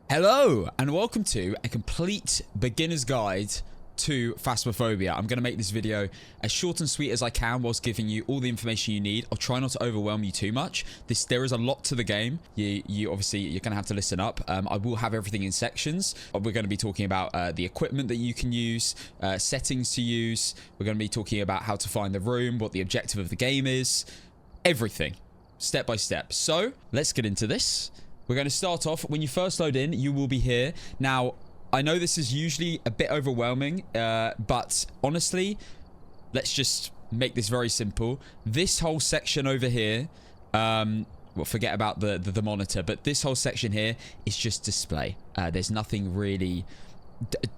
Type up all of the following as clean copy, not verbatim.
Hello and welcome to a complete beginner's guide to Phasmophobia. I'm going to make this video as short and sweet as I can whilst giving you all the information you need. I'll try not to overwhelm you too much. There is a lot to the game. You obviously, you're going to have to listen up. I will have everything in sections. We're going to be talking about the equipment that you can use, settings to use. We're going to be talking about how to find the room, what the objective of the game is, everything step by step. So let's get into this. We're going to start off. When you first load in, you will be here. Now, I know this is usually a bit overwhelming, but honestly, let's just make this very simple. This whole section over here, well, forget about the monitor, but this whole section here is just display. There's nothing really...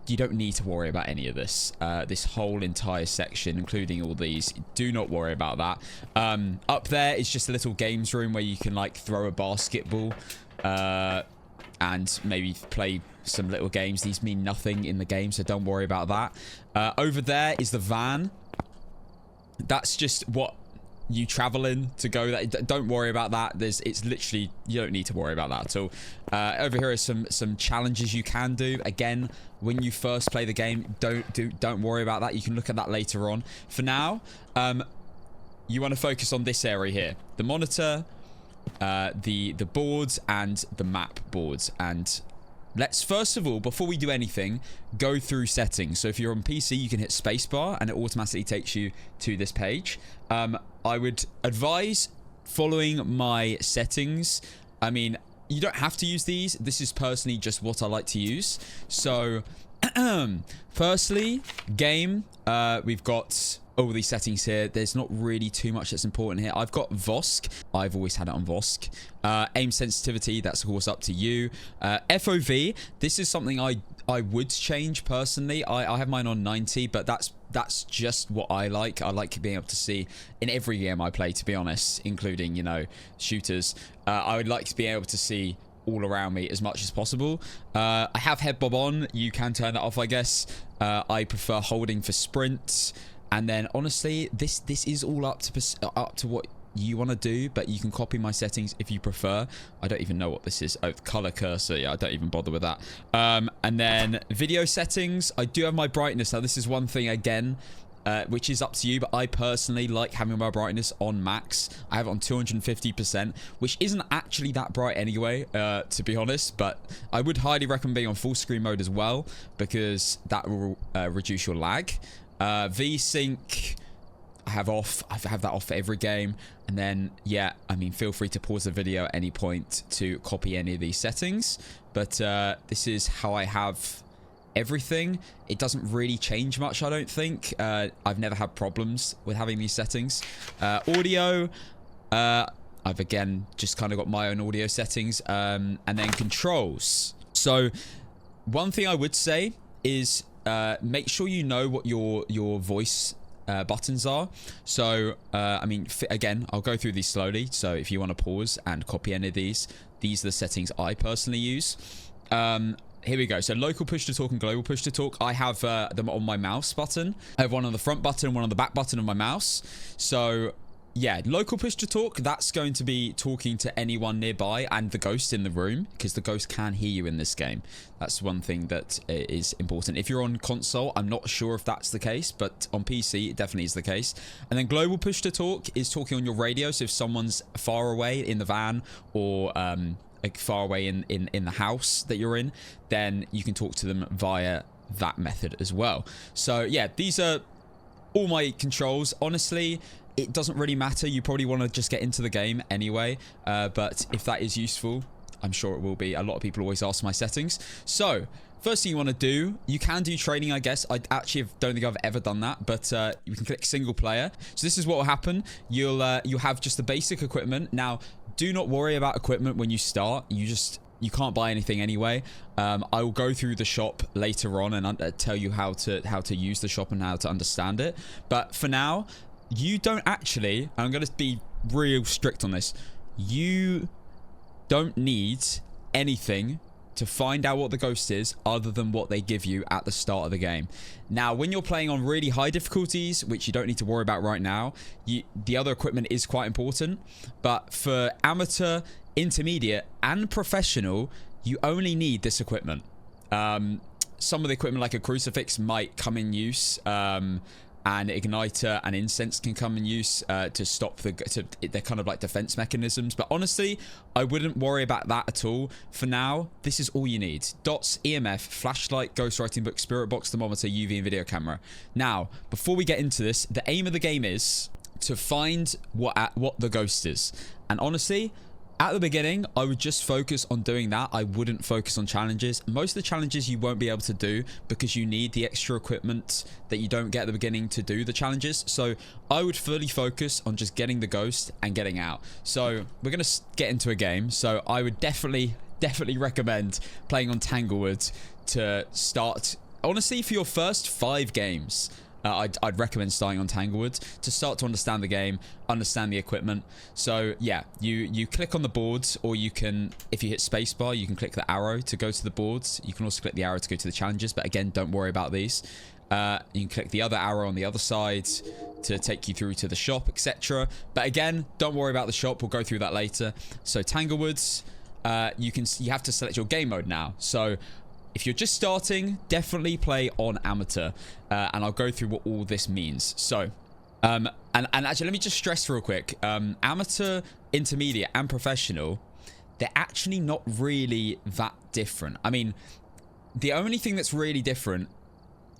You don't need to worry about any of this. This whole entire section, including all these, do not worry about that. Up there is just a little games room where you can like throw a basketball and maybe play some little games. These mean nothing in the game, so don't worry about that. Over there is the van. That's just what you travel in to go. That don't worry about that. It's literally, you don't need to worry about that at all. Over here are some challenges you can do. Again, when you first play the game, don't worry about that. You can look at that later on. For now, you want to focus on this area here: the monitor, the boards, and the map boards. And let's first of all, before we do anything, go through settings. So if you're on PC, you can hit spacebar and it automatically takes you to this page. I would advise following my settings. I mean, you don't have to use these. This is personally just what I like to use. So firstly, game, we've got all these settings here. There's not really too much that's important here. I've got VOSC. I've always had it on VOSC. Aim sensitivity, that's of course up to you. FOV, this is something I would change personally. I have mine on 90, but that's just what I like. I like being able to see in every game I play, to be honest, including, you know, shooters. I would like to be able to see all around me as much as possible. I have head bob on. You can turn that off, I guess. I prefer holding for sprints. And then honestly, this is all up to what you want to do, but you can copy my settings if you prefer. I don't even know what this is. Oh, color cursor. Yeah, I don't even bother with that. And then video settings. I do have my brightness. Now, this is one thing again, which is up to you, but I personally like having my brightness on max. I have it on 250%, which isn't actually that bright anyway, to be honest, but I would highly recommend being on full screen mode as well, because that will reduce your lag. VSync, I have off. I have that off for every game. And then, yeah, I mean, feel free to pause the video at any point to copy any of these settings. But this is how I have everything. It doesn't really change much, I don't think. I've never had problems with having these settings. Audio, I've again just kind of got my own audio settings. And then controls. So one thing I would say is make sure you know what your voice buttons are. So I mean, again, I'll go through these slowly, so if you want to pause and copy any of these are the settings I personally use. Here we go. So local push to talk and global push to talk, I have them on my mouse button. I have one on the front button, one on the back button of my mouse. So yeah, local push to talk, that's going to be talking to anyone nearby and the ghost in the room, because the ghost can hear you in this game. That's one thing that is important. If you're on console, I'm not sure if that's the case, but on PC, it definitely is the case. And then global push to talk is talking on your radio. So if someone's far away in the van or like far away in the house that you're in, then you can talk to them via that method as well. So yeah, these are all my controls. Honestly, it doesn't really matter. You probably want to just get into the game anyway. But if that is useful, I'm sure it will be. A lot of people always ask my settings. So first thing you want to do, you can do training, I guess. I actually don't think I've ever done that, but you can click single player. So this is what will happen. You'll have just the basic equipment. Now, do not worry about equipment when you start. You can't buy anything anyway. I will go through the shop later on and tell you how to use the shop and how to understand it. But for now, you don't actually, and I'm going to be real strict on this, you don't need anything to find out what the ghost is other than what they give you at the start of the game. Now, when you're playing on really high difficulties, which you don't need to worry about right now, the other equipment is quite important. But for amateur, intermediate, and professional, you only need this equipment. Some of the equipment like a crucifix might come in use, and igniter and incense can come in use to stop they're kind of like defense mechanisms. But honestly, I wouldn't worry about that at all. For now, this is all you need. Dots, EMF, flashlight, ghostwriting book, spirit box, thermometer, UV, and video camera. Now, before we get into this, the aim of the game is to find what the ghost is. And honestly, at the beginning, I would just focus on doing that. I wouldn't focus on challenges. Most of the challenges you won't be able to do because you need the extra equipment that you don't get at the beginning to do the challenges. So I would fully focus on just getting the ghost and getting out. So we're going to get into a game. So I would definitely recommend playing on Tanglewood to start. Honestly, for your first 5 games, I'd recommend starting on Tanglewood to start to understand the game, understand the equipment. So yeah, you click on the boards, or you can, if you hit spacebar, you can click the arrow to go to the boards. You can also click the arrow to go to the challenges, but again, don't worry about these. You can click the other arrow on the other side to take you through to the shop, etc. But again, don't worry about the shop. We'll go through that later. So Tanglewoods, you have to select your game mode now. So if you're just starting, definitely play on amateur, and I'll go through what all this means. So, and actually, let me just stress real quick: amateur, intermediate, and professional, they're actually not really that different. I mean, the only thing that's really different,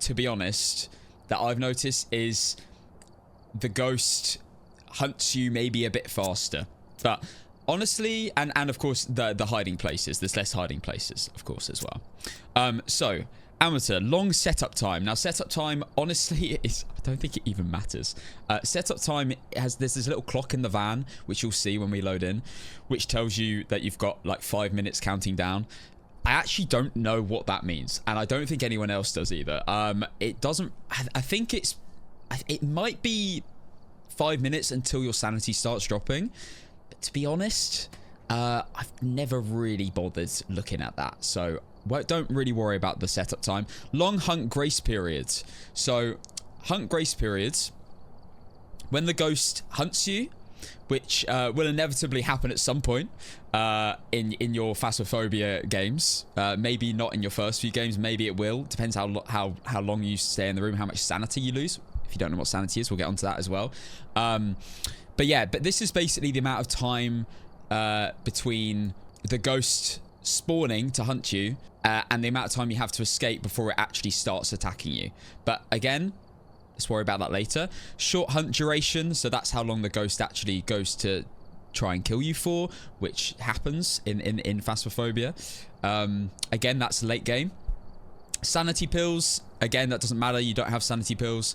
to be honest, that I've noticed is the ghost hunts you maybe a bit faster, but honestly, and of course the hiding places, there's less hiding places of course as well. So amateur, long setup time. Now setup time, honestly, I don't think it even matters. Setup time there's this little clock in the van, which you'll see when we load in, which tells you that you've got like 5 minutes counting down. I actually don't know what that means, and I don't think anyone else does either. It doesn't, I think it might be 5 minutes until your sanity starts dropping. To be honest, I've never really bothered looking at that, so don't really worry about the setup time. Long hunt grace periods. So hunt grace periods, when the ghost hunts you, which will inevitably happen at some point in your Phasmophobia games. Maybe not in your first few games, maybe it will. Depends how long you stay in the room, how much sanity you lose. If you don't know what sanity is, we'll get onto that as well. But yeah, but this is basically the amount of time between the ghost spawning to hunt you and the amount of time you have to escape before it actually starts attacking you. But again, let's worry about that later. Short hunt duration, so that's how long the ghost actually goes to try and kill you for, which happens in Phasmophobia. Again, that's late game. Sanity pills, again, that doesn't matter. You don't have sanity pills.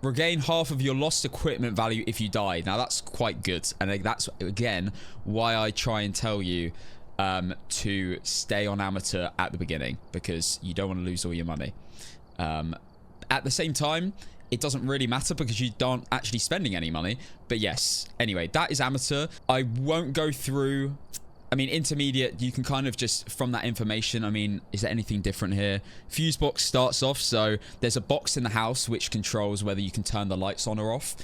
Regain half of your lost equipment value if you die. Now that's quite good, and that's again why I try and tell you to stay on amateur at the beginning, because you don't want to lose all your money. At the same time, it doesn't really matter because you aren't actually spending any money. But yes, anyway, that is amateur. I won't go through. I mean, intermediate, you can kind of just, from that information, I mean, is there anything different here? Fuse box starts off, so there's a box in the house which controls whether you can turn the lights on or off,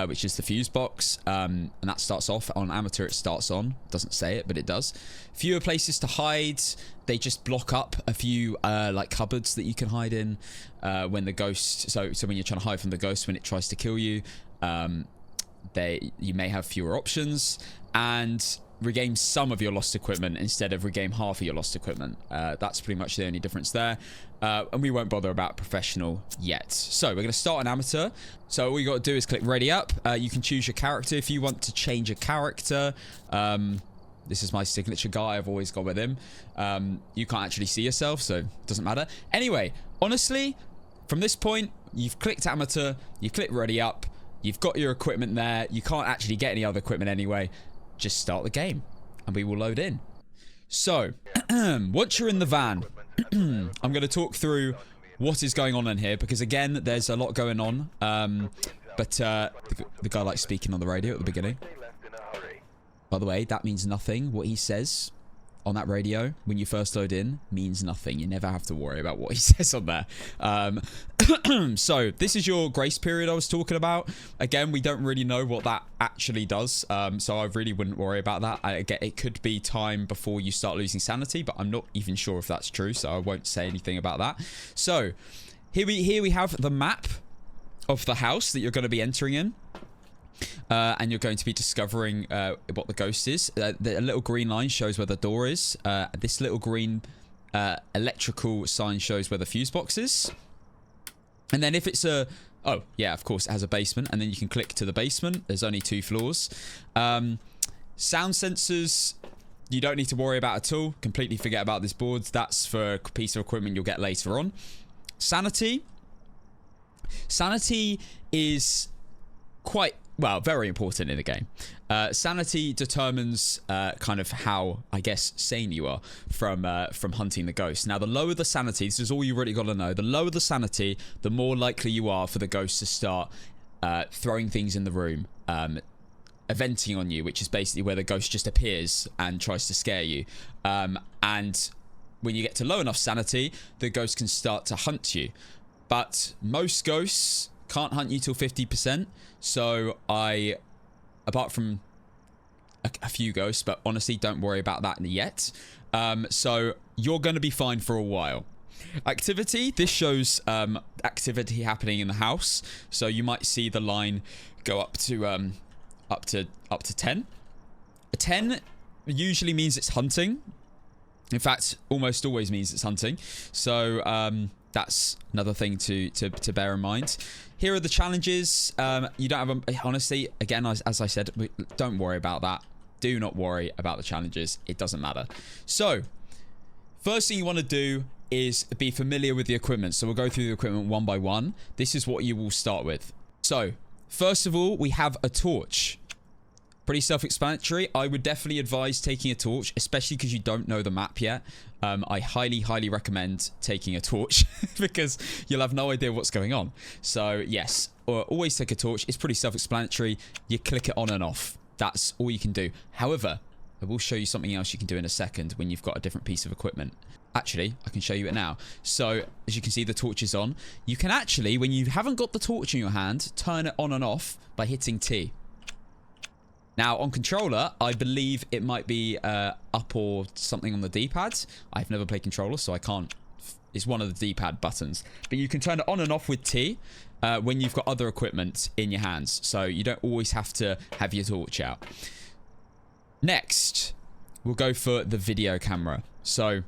which is the fuse box, and that starts off. On amateur, it starts on. Doesn't say it, but it does. Fewer places to hide. They just block up a few, like, cupboards that you can hide in when the ghost... So when you're trying to hide from the ghost when it tries to kill you, you may have fewer options, and regain some of your lost equipment instead of regain half of your lost equipment. That's pretty much the only difference there. And we won't bother about professional yet. So we're going to start on amateur. So all you got to do is click ready up. You can choose your character if you want to change a character. This is my signature guy. I've always gone with him. You can't actually see yourself, so it doesn't matter. Anyway, honestly, from this point, you've clicked amateur, you click ready up, you've got your equipment there. You can't actually get any other equipment anyway. Just start the game and we will load in. So once you're in the van, I'm going to talk through what is going on in here, because again, there's a lot going on. But the guy likes speaking on the radio at the beginning. By the way, that means nothing, what he says. on that radio when you first load in means nothing. You never have to worry about what he says on there. So this is your grace period I was talking about. Again, we don't really know what that actually does, so I really wouldn't worry about that. It could be time before you start losing sanity, but I'm not even sure if that's true, so I won't say anything about that. So here we have the map of the house that you're going to be entering in. And you're going to be discovering what the ghost is. The little green line shows where the door is. This little green electrical sign shows where the fuse box is. And then if it's a... Oh, yeah, of course, it has a basement. And then you can click to the basement. There's only 2 floors. Sound sensors, you don't need to worry about at all. Completely forget about this board. That's for a piece of equipment you'll get later on. Sanity. Sanity is quite... well, very important in the game. Sanity determines kind of how, I guess, sane you are from hunting the ghost. Now, the lower the sanity, this is all you really got to know. The lower the sanity, the more likely you are for the ghost to start throwing things in the room, eventing on you, which is basically where the ghost just appears and tries to scare you. And when you get to low enough sanity, the ghost can start to hunt you. But most ghosts can't hunt you till 50%. So apart from a few ghosts, but honestly, don't worry about that yet. So you're going to be fine for a while. Activity, this shows activity happening in the house. So you might see the line go up to 10. A 10 usually means it's hunting. In fact, almost always means it's hunting. So that's another thing to bear in mind. Here are the challenges. You don't have honestly, again, as I said, don't worry about that. Do not worry about the challenges. It doesn't matter. So first thing you want to do is be familiar with the equipment. So we'll go through the equipment one by one. This is what you will start with. So first of all, we have a torch. Pretty self-explanatory. I would definitely advise taking a torch, especially because you don't know the map yet. I highly recommend taking a torch because you'll have no idea what's going on. So yes, always take a torch. It's pretty self-explanatory. You click it on and off. That's all you can do. However, I will show you something else you can do in a second when you've got a different piece of equipment. Actually, I can show you it now. So as you can see, the torch is on. You can actually, when you haven't got the torch in your hand, turn it on and off by hitting T. Now, on controller, I believe it might be up or something on the D-pad. I've never played controller, so I can't... It's one of the D-pad buttons. But you can turn it on and off with T when you've got other equipment in your hands. So you don't always have to have your torch out. Next, we'll go for the video camera. So...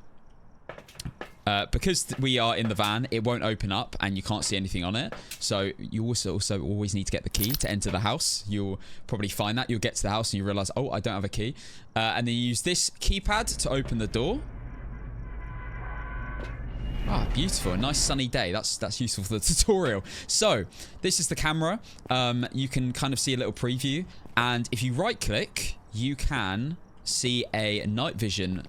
because we are in the van, it won't open up and you can't see anything on it. So you also always need to get the key to enter the house. You'll probably find that. You'll get to the house and you realize, oh, I don't have a key. And then you use this keypad to open the door. Ah, beautiful. A nice sunny day. That's useful for the tutorial. So this is the camera. You can kind of see a little preview. And if you right click, you can see a night vision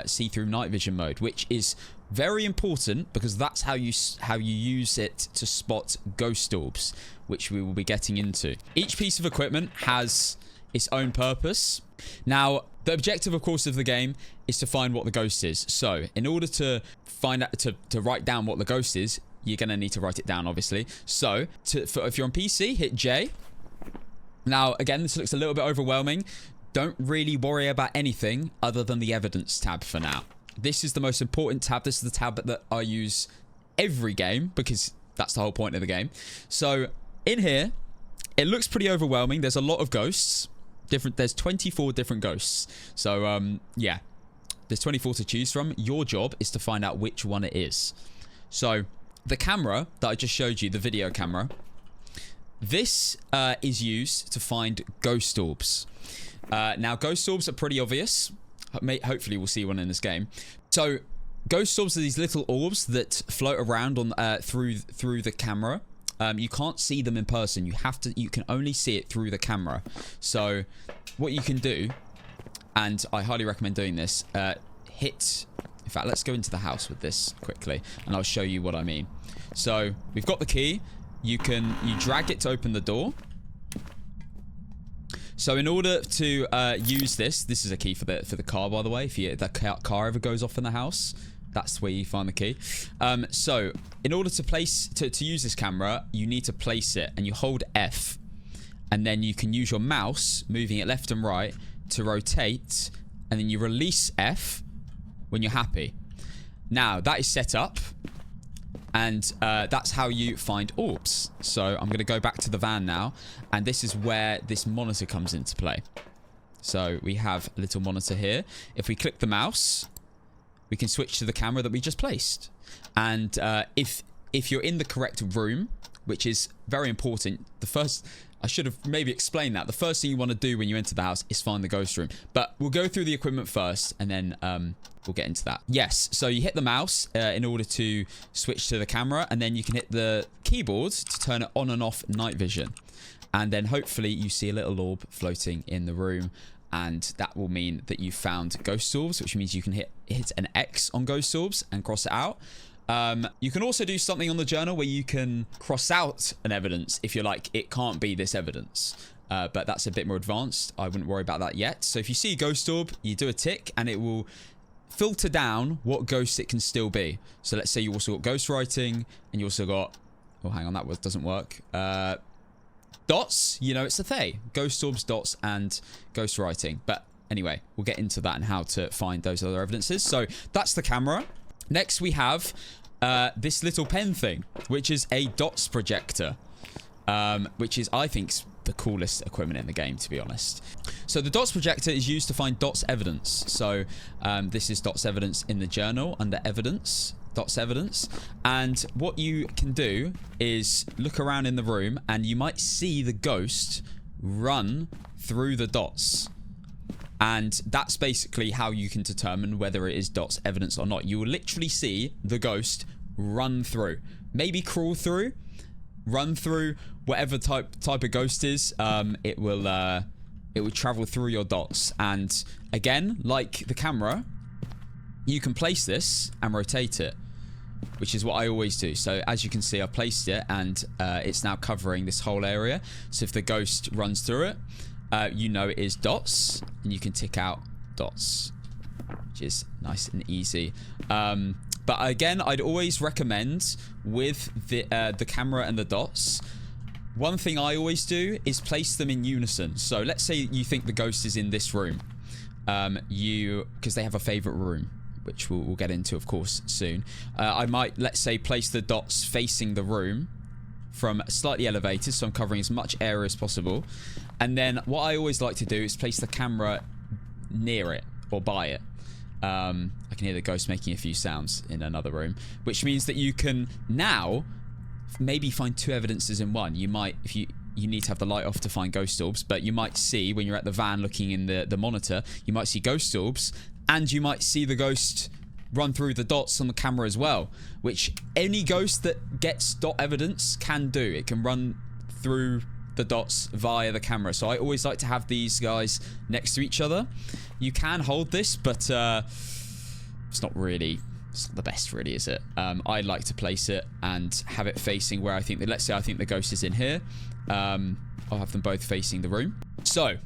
see-through night vision mode, which is very important because that's how you use it to spot ghost orbs, which we will be getting into. Each piece of equipment has its own purpose. Now, the objective, of course, of the game is to find what the ghost is. So, in order to find out to write down what the ghost is, you're gonna need to write it down, obviously. So, if you're on PC, hit J. Now, again, this looks a little bit overwhelming. Don't really worry about anything other than the evidence tab for now. This is the most important tab. This is the tab that I use every game because that's the whole point of the game. So in here, it looks pretty overwhelming. There's a lot of ghosts. There's 24 different ghosts. So yeah, there's 24 to choose from. Your job is to find out which one it is. So the camera that I just showed you, the video camera, this is used to find ghost orbs. Now, ghost orbs are pretty obvious. Hopefully, we'll see one in this game. So, ghost orbs are these little orbs that float around on through the camera. You can't see them in person. You can only see it through the camera. So, what you can do, and I highly recommend doing this, in fact, let's go into the house with this quickly, and I'll show you what I mean. So, we've got the key. You drag it to open the door. So in order to use this is a key for the car, by the way. If the car ever goes off in the house, that's where you find the key. So in order to use this camera, you need to place it, and you hold F, and then you can use your mouse, moving it left and right, to rotate, and then you release F when you're happy. Now that is set up, and that's how you find orbs. So I'm going to go back to the van now, and this is where this monitor comes into play. So we have a little monitor here. If we click the mouse, we can switch to the camera that we just placed. And if you're in the correct room, which is very important, I should have maybe explained that. The first thing you want to do when you enter the house is find the ghost room. But we'll go through the equipment first, and then we'll get into that. Yes, so you hit the mouse in order to switch to the camera, and then you can hit the keyboard to turn it on and off night vision. And then hopefully you see a little orb floating in the room, and that will mean that you found ghost orbs, which means you can hit an X on ghost orbs and cross it out. You can also do something on the journal where you can cross out an evidence if you're like, it can't be this evidence. But that's a bit more advanced. I wouldn't worry about that yet. So if you see a ghost orb, you do a tick, and it will filter down what ghost it can still be. So let's say you also got ghost writing, and you also got... Oh, hang on, that doesn't work. Dots, you know, it's a thing. Ghost orbs, dots, and ghost writing. But anyway, we'll get into that and how to find those other evidences. So that's the camera. Next, we have this little pen thing, which is a dots projector, which is, I think, the coolest equipment in the game, to be honest. So the dots projector is used to find dots evidence. So this is dots evidence in the journal under evidence, dots evidence. And what you can do is look around in the room, and you might see the ghost run through the dots. And that's basically how you can determine whether it is dots evidence or not. You will literally see the ghost run through, maybe crawl through, run through, whatever type of ghost is. It will travel through your dots. And again, like the camera, you can place this and rotate it, which is what I always do. So as you can see, I placed it, and it's now covering this whole area. So if the ghost runs through it, you know it is dots, and you can tick out dots, which is nice and easy. But again, I'd always recommend with the camera and the dots, one thing I always do is place them in unison. So let's say you think the ghost is in this room, because they have a favorite room, which we'll get into, of course, soon. I might, let's say, place the dots facing the room from slightly elevated, so I'm covering as much area as possible. And then what I always like to do is place the camera near it or by it. I can hear the ghost making a few sounds in another room, which means that you can now maybe find two evidences in one. You might, if you need to have the light off to find ghost orbs, but you might see, when you're at the van looking in the monitor, you might see ghost orbs, and you might see the ghost run through the dots on the camera as well, which any ghost that gets dot evidence can do. It can run through the dots via the camera. So I always like to have these guys next to each other. You can hold this, but it's not the best, really, is it? I like to place it and have it facing where I think let's say I think the ghost is in here. I'll have them both facing the room. So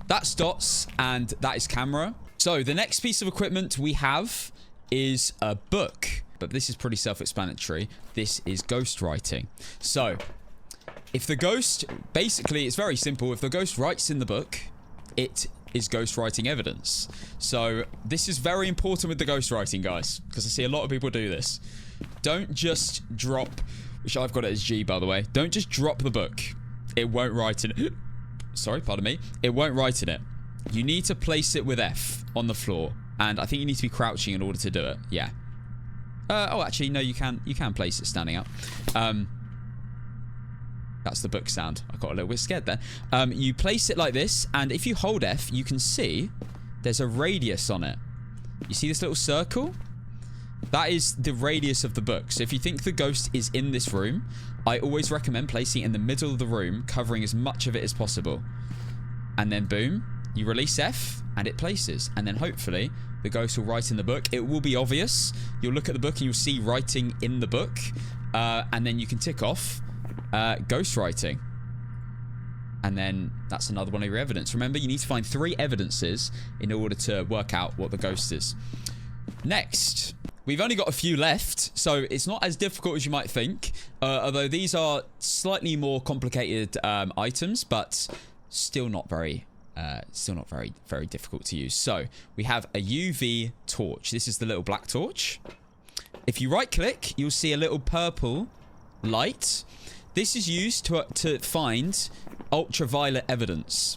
that's dots, and that is camera. So the next piece of equipment we have is a book, but this is pretty self-explanatory. This is ghost writing. So if the ghost, basically it's very simple. If the ghost writes in the book, it is ghost writing evidence. So this is very important with the ghost writing, guys, because I see a lot of people do this. Don't just drop, which I've got it as G, by the way. Don't just drop the book. It won't write in it. Sorry, pardon me. It won't write in it. You need to place it with F on the floor. And I think you need to be crouching in order to do it. Yeah. Oh, actually, no, you can place it standing up. That's the book sound. I got a little bit scared there. You place it like this, and if you hold F, you can see there's a radius on it. You see this little circle? That is the radius of the book. So if you think the ghost is in this room, I always recommend placing it in the middle of the room, covering as much of it as possible. And then boom, you release F, and it places. And then hopefully the ghost will write in the book. It will be obvious. You'll look at the book and you'll see writing in the book. And then you can tick off ghost writing. And then that's another one of your evidence. Remember, you need to find 3 evidences in order to work out what the ghost is. Next, we've only got a few left, so it's not as difficult as you might think. Although these are slightly more complicated items, but still not very difficult to use. So we have a UV torch. This is the little black torch. If you right-click, you'll see a little purple light. This is used to find ultraviolet evidence.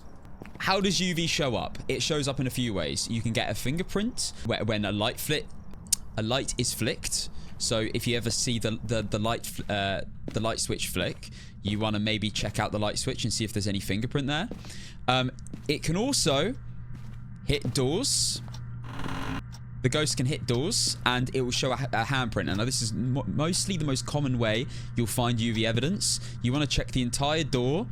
How does UV show up? It shows up in a few ways. You can get a fingerprint when a light is flicked. So if you ever see the light switch flick, you want to maybe check out the light switch and see if there's any fingerprint there. It can also hit doors. The ghost can hit doors, and it will show a handprint. And now this is mostly the most common way you'll find UV evidence. You want to check the entire door,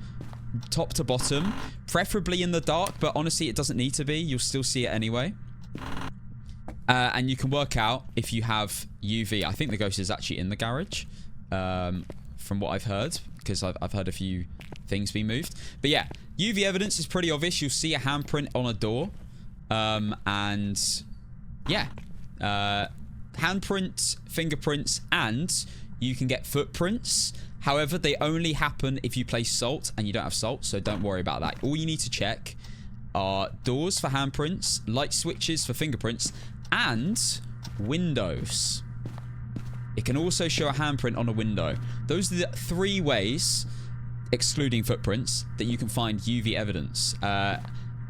top to bottom, preferably in the dark, but honestly, it doesn't need to be. You'll still see it anyway. And you can work out if you have UV. I think the ghost is actually in the garage, from what I've heard, because I've heard a few things being moved. But yeah, UV evidence is pretty obvious. You'll see a handprint on a door, and yeah, handprints, fingerprints, and you can get footprints. However, they only happen if you place salt, and you don't have salt, so don't worry about that. All you need to check are doors for handprints, light switches for fingerprints, and windows. It can also show a handprint on a window. Those are the 3 ways, excluding footprints, that you can find UV evidence.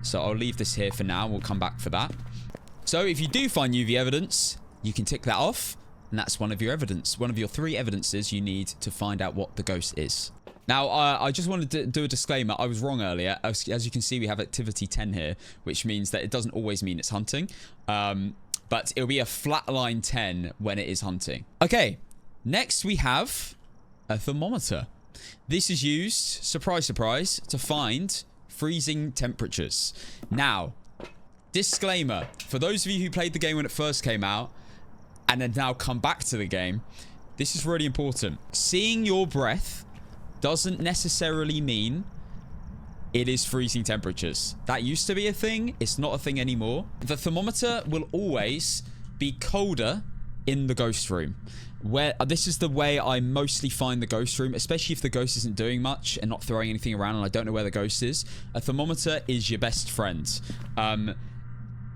So I'll leave this here for now. We'll come back for that. So if you do find UV evidence, you can tick that off, and that's one of your evidence. One of your 3 evidences you need to find out what the ghost is. Now, I just wanted to do a disclaimer. I was wrong earlier. As you can see, we have activity 10 here, which means that it doesn't always mean it's hunting. But it'll be a flatline 10 when it is hunting. Okay, next we have a thermometer. This is used, surprise, surprise, to find freezing temperatures. Now, disclaimer, for those of you who played the game when it first came out and have now come back to the game, this is really important. Seeing your breath doesn't necessarily mean it is freezing temperatures. That used to be a thing. It's not a thing anymore. The thermometer will always be colder in the ghost room. This is the way I mostly find the ghost room, especially if the ghost isn't doing much and not throwing anything around and I don't know where the ghost is. A thermometer is your best friend.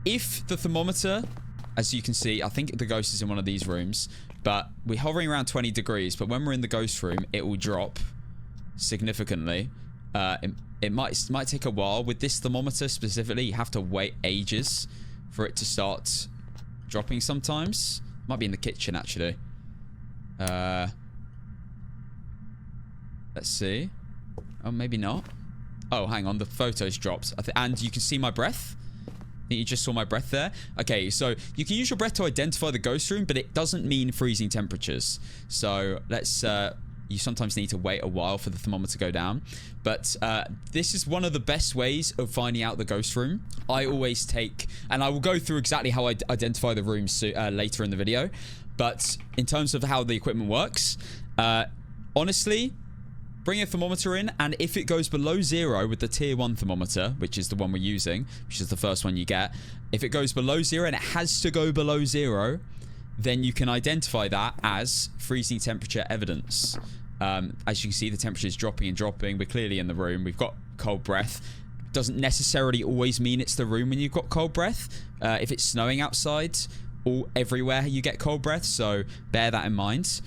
If the thermometer, as you can see, I think the ghost is in one of these rooms, but we're hovering around 20 degrees, but when we're in the ghost room, it will drop significantly. It might take a while. With this thermometer specifically, you have to wait ages for it to start dropping sometimes. Might be in the kitchen, actually. Let's see. Oh, maybe not. Oh, hang on. The photo's dropped. And you can see my breath. I think you just saw my breath there. Okay, so you can use your breath to identify the ghost room, but it doesn't mean freezing temperatures. So let's... you sometimes need to wait a while for the thermometer to go down. But this is one of the best ways of finding out the ghost room. I always take... And I will go through exactly how I identify the rooms later in the video. But in terms of how the equipment works, honestly, bring a thermometer in. And if it goes below 0 with the tier 1 thermometer, which is the one we're using, which is the first one you get. If it goes below 0, and it has to go below 0... then you can identify that as freezing temperature evidence. As you can see, the temperature is dropping and dropping. We're clearly in the room. We've got cold breath. Doesn't necessarily always mean it's the room when you've got cold breath. If it's snowing outside, everywhere you get cold breath, so bear that in mind.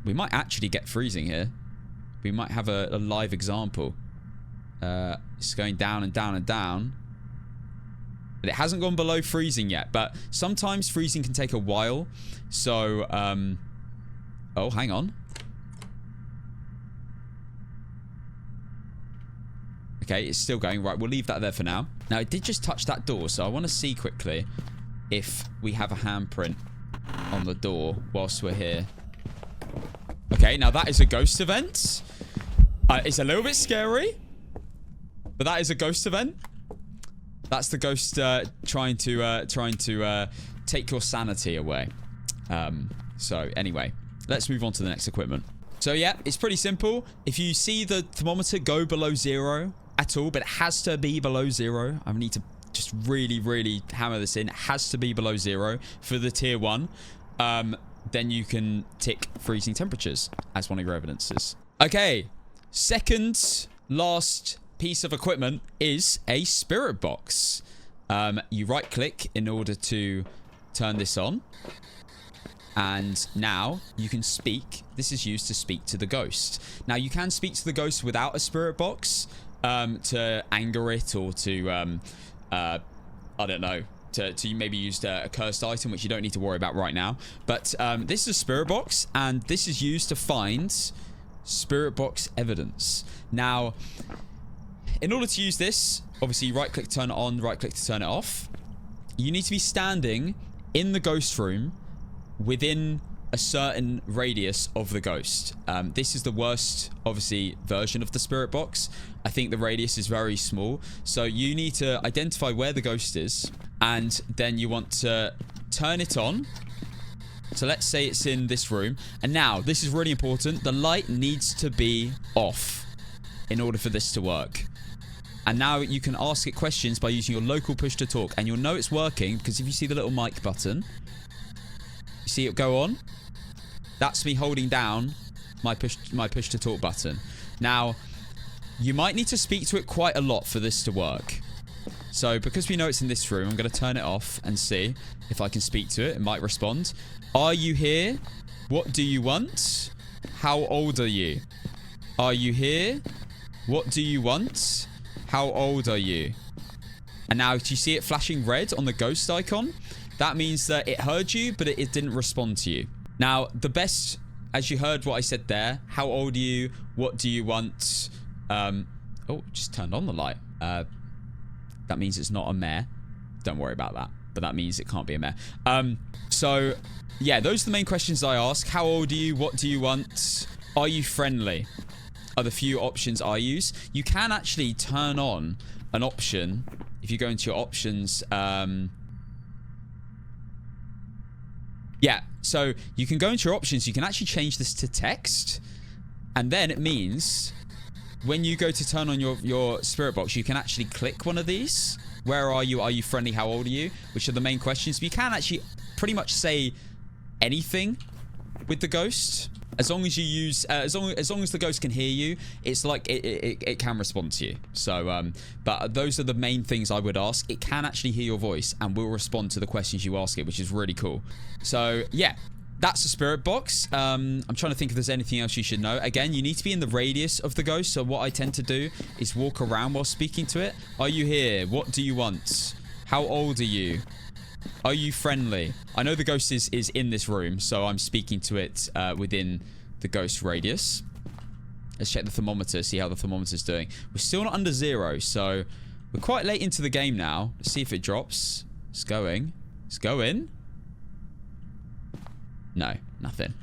We might actually get freezing here. We might have a live example. It's going down and down and down. But it hasn't gone below freezing yet. But sometimes freezing can take a while. So, oh, hang on. Okay, it's still going. Right, we'll leave that there for now. Now, it did just touch that door. So I want to see quickly if we have a handprint on the door whilst we're here. Okay, now that is a ghost event. It's a little bit scary. But that is a ghost event. That's the ghost trying to take your sanity away. So anyway, let's move on to the next equipment. So yeah, it's pretty simple. If you see the thermometer go below 0 at all, but it has to be below 0. I need to just really, really hammer this in. It has to be below 0 for the tier 1. Then you can tick freezing temperatures as one of your evidences. Okay, second last piece of equipment is a spirit box. You right click in order to turn this on. And now you can speak. This is used to speak to the ghost. Now you can speak to the ghost without a spirit box to anger it, or to, I don't know, to maybe use a cursed item, which you don't need to worry about right now. But this is a spirit box, and this is used to find spirit box evidence. Now, in order to use this, obviously right click to turn it on, right click to turn it off. You need to be standing in the ghost room within a certain radius of the ghost. This is the worst, obviously, version of the spirit box. I think the radius is very small. So you need to identify where the ghost is, and then you want to turn it on. So let's say it's in this room. And now, this is really important. The light needs to be off in order for this to work. And now you can ask it questions by using your local push to talk. And you'll know it's working because if you see the little mic button, you see it go on? That's me holding down my push to talk button. Now, you might need to speak to it quite a lot for this to work. So because we know it's in this room, I'm going to turn it off and see if I can speak to it. It might respond. Are you here? What do you want? How old are you? Are you here? What do you want? How old are you? And now, do you see it flashing red on the ghost icon? That means that it heard you, but it didn't respond to you. Now, the best, as you heard what I said there, how old are you? What do you want? Oh, just turned on the light. That means it's not a mare. Don't worry about that. But that means it can't be a mare. So, yeah, those are the main questions I ask. How old are you? What do you want? Are you friendly? Are the few options I use. You can actually turn on an option if you go into your options. Yeah, so you can go into your options. You can actually change this to text. And then it means when you go to turn on your spirit box, you can actually click one of these. Where are you? Are you friendly? How old are you? Which are the main questions. But you can actually pretty much say anything with the ghost. As long as you use, as long as the ghost can hear you, it's like it can respond to you. So, but those are the main things I would ask. It can actually hear your voice and will respond to the questions you ask it, which is really cool. So, yeah, that's the spirit box. I'm trying to think if there's anything else you should know. Again, you need to be in the radius of the ghost. So what I tend to do is walk around while speaking to it. Are you here? What do you want? How old are you? Are you friendly? I know the ghost is in this room, so I'm speaking to it within the ghost radius. Let's check the thermometer, see how the thermometer's doing. We're still not under 0, so we're quite late into the game now. Let's see if it drops. It's going. It's going. No, nothing.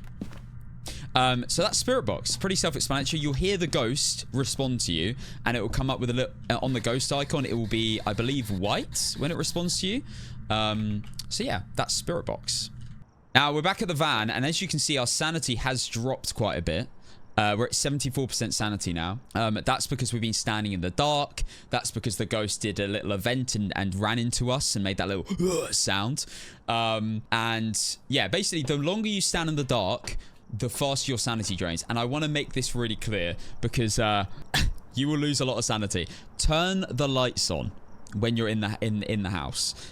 So that's spirit box. Pretty self-explanatory. You'll hear the ghost respond to you, and it will come up with a little on the ghost icon. It will be, I believe, white when it responds to you. So yeah, that's spirit box. Now we're back at the van, and as you can see, our sanity has dropped quite a bit. We're at 74% sanity now. That's because we've been standing in the dark. That's because the ghost did a little event and ran into us and made that little sound. And yeah, basically, the longer you stand in the dark, the faster your sanity drains. And I want to make this really clear because you will lose a lot of sanity. Turn the lights on when you're in the house.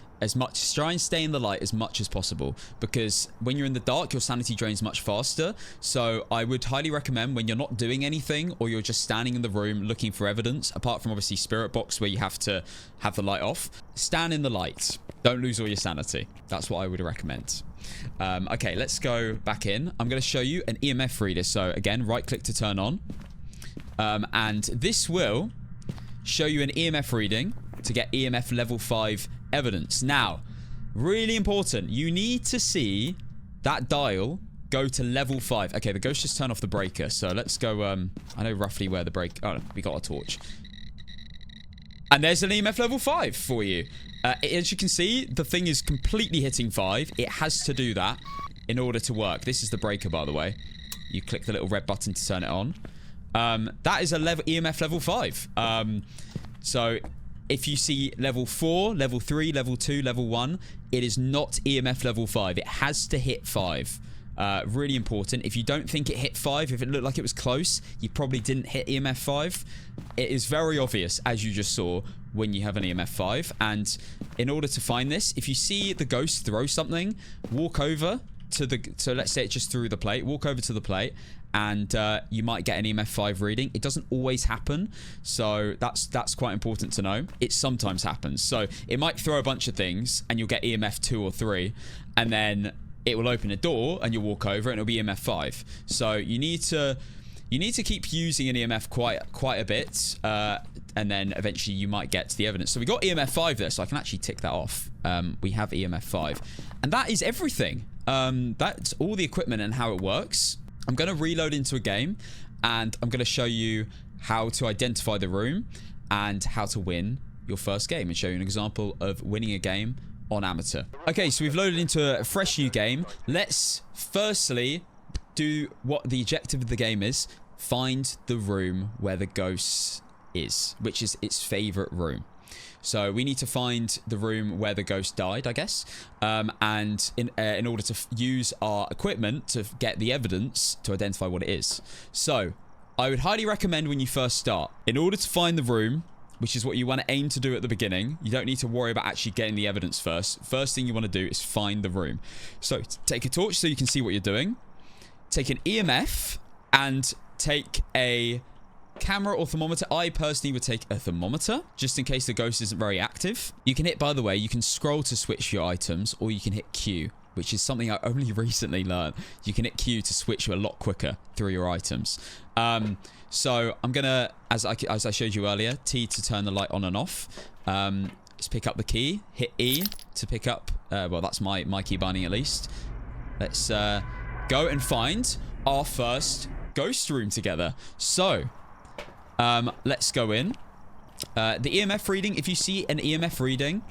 Try and stay in the light as much as possible, because when you're in the dark, your sanity drains much faster. So I would highly recommend, when you're not doing anything or you're just standing in the room looking for evidence, apart from obviously spirit box where you have to have the light off, stand in the light. Don't lose all your sanity. That's what I would recommend. Okay, let's go back in. I'm going to show you an EMF reader. So again, right click to turn on. And this will show you an EMF reading to get EMF level 5 evidence. Now, really important, you need to see that dial go to level 5. Okay, the ghost just turned off the breaker, so let's go. I know roughly where the break. Oh, we got a torch, and there's an EMF level 5 for you. As you can see, the thing is completely hitting 5. It has to do that in order to work. This is the breaker, by the way. You click the little red button to turn it on. That is a EMF level 5. So if you see level 4, level 3, level 2, level 1, it is not EMF level 5. It has to hit 5. Really important. If you don't think it hit 5, if it looked like it was close, you probably didn't hit EMF 5. It is very obvious, as you just saw, when you have an EMF 5. And in order to find this, if you see the ghost throw something, walk over to the... So let's say it just threw the plate. Walk over to the plate, and you might get an EMF 5 reading. It doesn't always happen, so that's quite important to know. It sometimes happens. So it might throw a bunch of things, and you'll get EMF 2 or 3, and then it will open a door, and you'll walk over, and it'll be EMF 5. So you need to keep using an EMF quite a bit, and then eventually you might get to the evidence. So we got EMF 5 there, so I can actually tick that off. We have EMF 5, and that is everything. That's all the equipment and how it works. I'm going to reload into a game, and I'm going to show you how to identify the room and how to win your first game, and show you an example of winning a game on amateur. Okay, so we've loaded into a fresh new game. Let's firstly do what the objective of the game is. Find the room where the ghost is, which is its favorite room. So we need to find the room where the ghost died, I guess, and in order to use our equipment to get the evidence to identify what it is. So I would highly recommend when you first start, in order to find the room, which is what you want to aim to do at the beginning, you don't need to worry about actually getting the evidence first. First thing you want to do is find the room. So take a torch so you can see what you're doing. Take an EMF and take a camera or thermometer. I personally would take a thermometer, just in case the ghost isn't very active. You can hit, by the way, you can scroll to switch your items, or you can hit Q, which is something I only recently learned. You can hit Q to switch a lot quicker through your items. So I'm gonna, as I showed you earlier, T to turn the light on and off. Let's pick up the key. Hit E to pick up, well, that's my key binding at least. Let's go and find our first ghost room together. So let's go in. The EMF reading, if you see an EMF reading,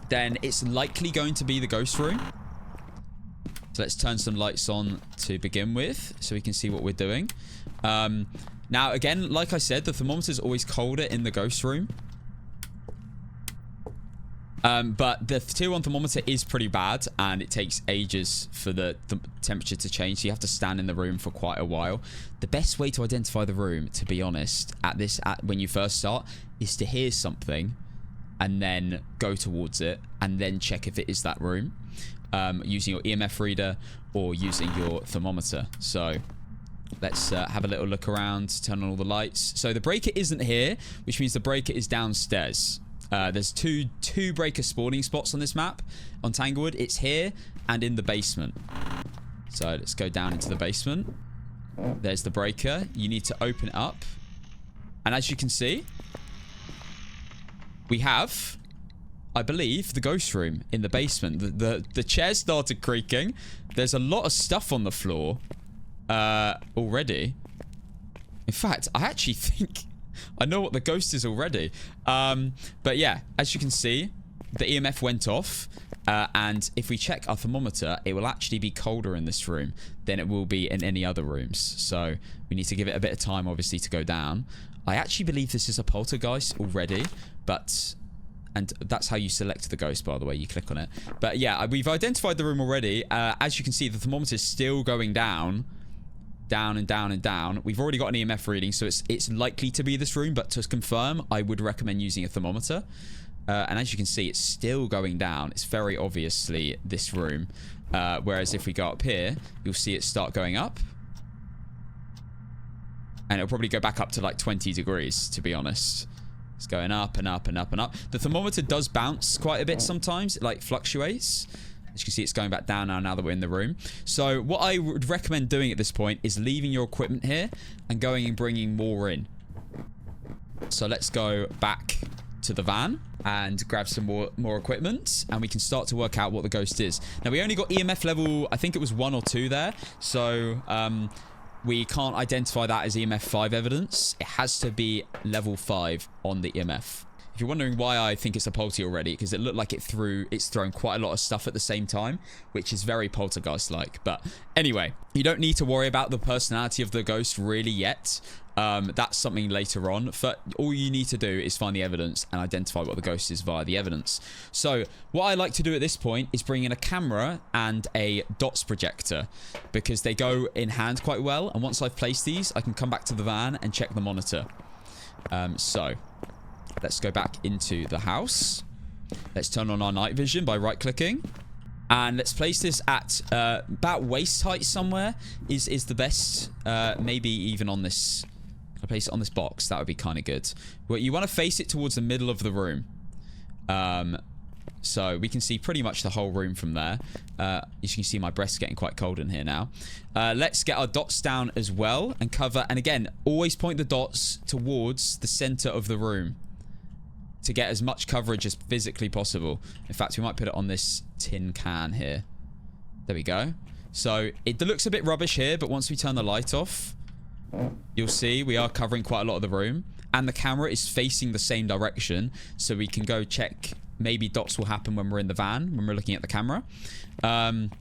then it's likely going to be the ghost room. So let's turn some lights on to begin with, so we can see what we're doing. Now, again, like I said, the thermometer is always colder in the ghost room. But the tier 1 thermometer is pretty bad, and it takes ages for the temperature to change. So you have to stand in the room for quite a while. The best way to identify the room, to be honest, when you first start, is to hear something and then go towards it and then check if it is that room, using your EMF reader or using your thermometer. So let's have a little look around, turn on all the lights. So the breaker isn't here, which means the breaker is downstairs. There's two breaker spawning spots on this map on Tanglewood. It's here and in the basement. So let's go down into the basement. There's the breaker. You need to open it up, and as you can see, we have, I believe, the ghost room in the basement. The chairs started creaking. There's a lot of stuff on the floor already. In fact, I actually think I know what the ghost is already. But yeah, as you can see, the EMF went off. And if we check our thermometer, it will actually be colder in this room than it will be in any other rooms. So we need to give it a bit of time, obviously, to go down. I actually believe this is a poltergeist already, and that's how you select the ghost, by the way. You click on it. But yeah, we've identified the room already. As you can see, the thermometer is still going down. Down and down and down. We've already got an EMF reading, so it's likely to be this room, but to confirm, I would recommend using a thermometer. And as you can see, it's still going down. It's very obviously this room. Whereas if we go up here, you'll see it start going up. And it'll probably go back up to like 20 degrees, to be honest. It's going up and up and up and up. The thermometer does bounce quite a bit sometimes. It like fluctuates. As you can see, it's going back down now that we're in the room. So what I would recommend doing at this point is leaving your equipment here and going and bringing more in. So let's go back to the van and grab some more equipment, and we can start to work out what the ghost is. Now, we only got EMF level, I think it was 1 or 2 there. So we can't identify that as EMF 5 evidence. It has to be level 5 on the EMF. If you're wondering why I think it's a polty already, because it looked like it's thrown quite a lot of stuff at the same time, which is very poltergeist-like. But anyway, you don't need to worry about the personality of the ghost really yet. That's something later on. All you need to do is find the evidence and identify what the ghost is via the evidence. So what I like to do at this point is bring in a camera and a dots projector, because they go in hand quite well. And once I've placed these, I can come back to the van and check the monitor. So let's go back into the house. Let's turn on our night vision by right-clicking. And let's place this at about waist height somewhere is the best. Maybe even on this. I'll place it on this box. That would be kind of good. Well, you want to face it towards the middle of the room. So we can see pretty much the whole room from there. As you can see, my breast's getting quite cold in here now. Let's get our dots down as well and cover. And again, always point the dots towards the center of the room to get as much coverage as physically possible. In fact, we might put it on this tin can here. There we go. So it looks a bit rubbish here, but once we turn the light off, you'll see we are covering quite a lot of the room. And the camera is facing the same direction, so we can go check. Maybe dots will happen when we're in the van, when we're looking at the camera. And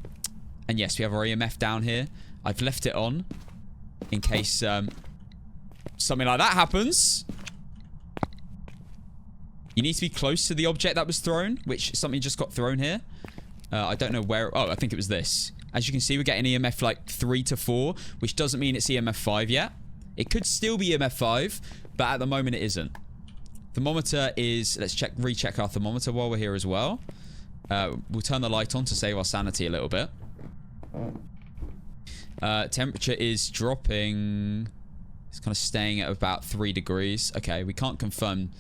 yes, we have our EMF down here. I've left it on in case something like that happens. You need to be close to the object that was thrown, which something just got thrown here. I don't know where. Oh, I think it was this. As you can see, we're getting EMF like 3 to 4, which doesn't mean it's EMF 5 yet. It could still be EMF 5, but at the moment it isn't. Thermometer is... Let's recheck our thermometer while we're here as well. We'll turn the light on to save our sanity a little bit. Temperature is dropping. It's kind of staying at about 3 degrees. Okay, we can't confirm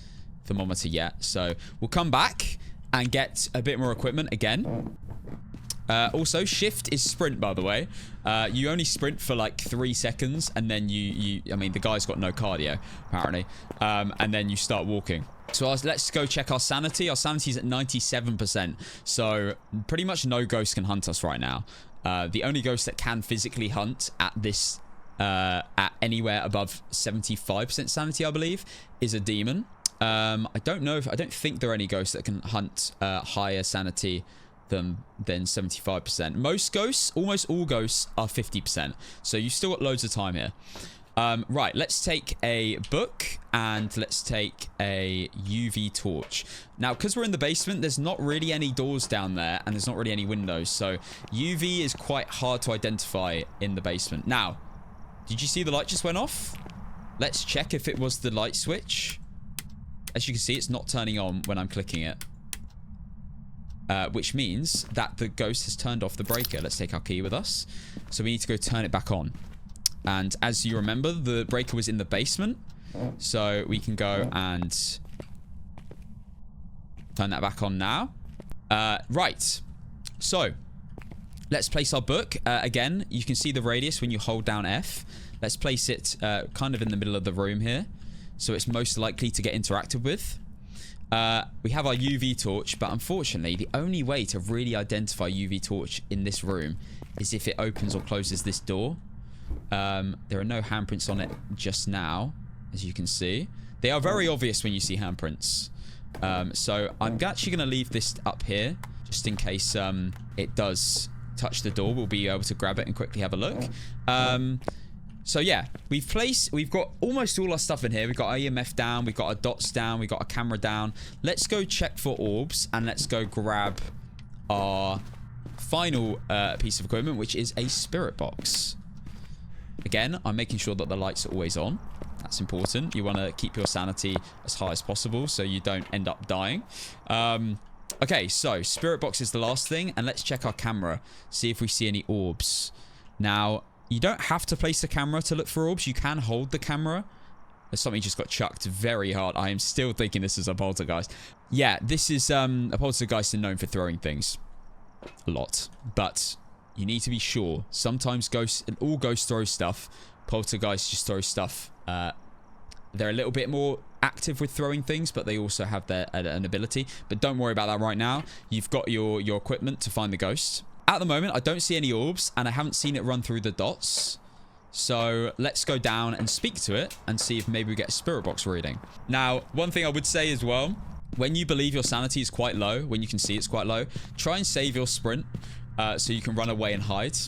thermometer yet, so we'll come back and get a bit more equipment again. Also, shift is sprint, by the way. You only sprint for like 3 seconds, and then I mean, the guy's got no cardio, apparently. And then you start walking. So let's go check our sanity. Our sanity's at 97%. So pretty much no ghost can hunt us right now. The only ghost that can physically hunt at this, at anywhere above 75% sanity, I believe, is a demon. I don't think there are any ghosts that can hunt higher sanity than 75%. Most ghosts, almost all ghosts, are 50%. So you've still got loads of time here. Right, let's take a book and let's take a UV torch. Now, because we're in the basement, there's not really any doors down there and there's not really any windows. So UV is quite hard to identify in the basement. Now, did you see the light just went off? Let's check if it was the light switch. As you can see, it's not turning on when I'm clicking it. Which means that the ghost has turned off the breaker. Let's take our key with us. So we need to go turn it back on. And as you remember, the breaker was in the basement. So we can go and turn that back on now. Right. So let's place our book. Again, you can see the radius when you hold down F. Let's place it kind of in the middle of the room here. So it's most likely to get interacted with. We have our UV torch, but unfortunately, the only way to really identify UV torch in this room is if it opens or closes this door. There are no handprints on it just now, as you can see. They are very obvious when you see handprints. So I'm actually going to leave this up here, just in case it does touch the door. We'll be able to grab it and quickly have a look. So yeah, we've got almost all our stuff in here. We've got our EMF down, we've got our dots down, we've got our camera down. Let's go check for orbs and let's go grab our final piece of equipment, which is a spirit box. Again, I'm making sure that the lights are always on. That's important. You want to keep your sanity as high as possible so you don't end up dying. Okay, so spirit box is the last thing, and let's check our camera, see if we see any orbs. Now, you don't have to place the camera to look for orbs. You can hold the camera. There's something just got chucked very hard. I am still thinking this is a poltergeist. Yeah, this is a poltergeist known for throwing things a lot. But you need to be sure. Sometimes all ghosts throw stuff. Poltergeists just throw stuff. They're a little bit more active with throwing things, but they also have an ability. But don't worry about that right now. You've got your equipment to find the ghost. At the moment, I don't see any orbs, and I haven't seen it run through the dots. So let's go down and speak to it and see if maybe we get a spirit box reading. Now, one thing I would say as well when you believe your sanity is quite low, when you can see it's quite low, try and save your sprint so you can run away and hide.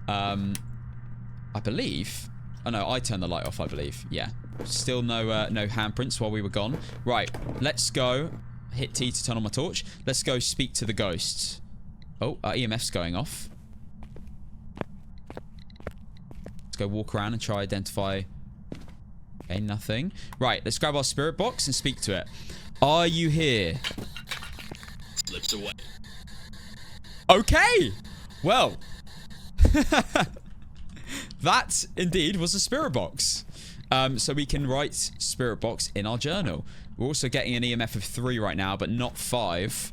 I believe... Oh, no, I turned the light off, I believe. Yeah. Still no handprints while we were gone. Right, let's go. Hit T to turn on my torch. Let's go speak to the ghosts. Oh, our EMF's going off. Let's go walk around and try identify... Okay, nothing. Right, let's grab our spirit box and speak to it. Are you here? Slips away. Okay! Well... that, indeed, was a spirit box. So we can write spirit box in our journal. We're also getting an EMF of 3 right now, but not 5.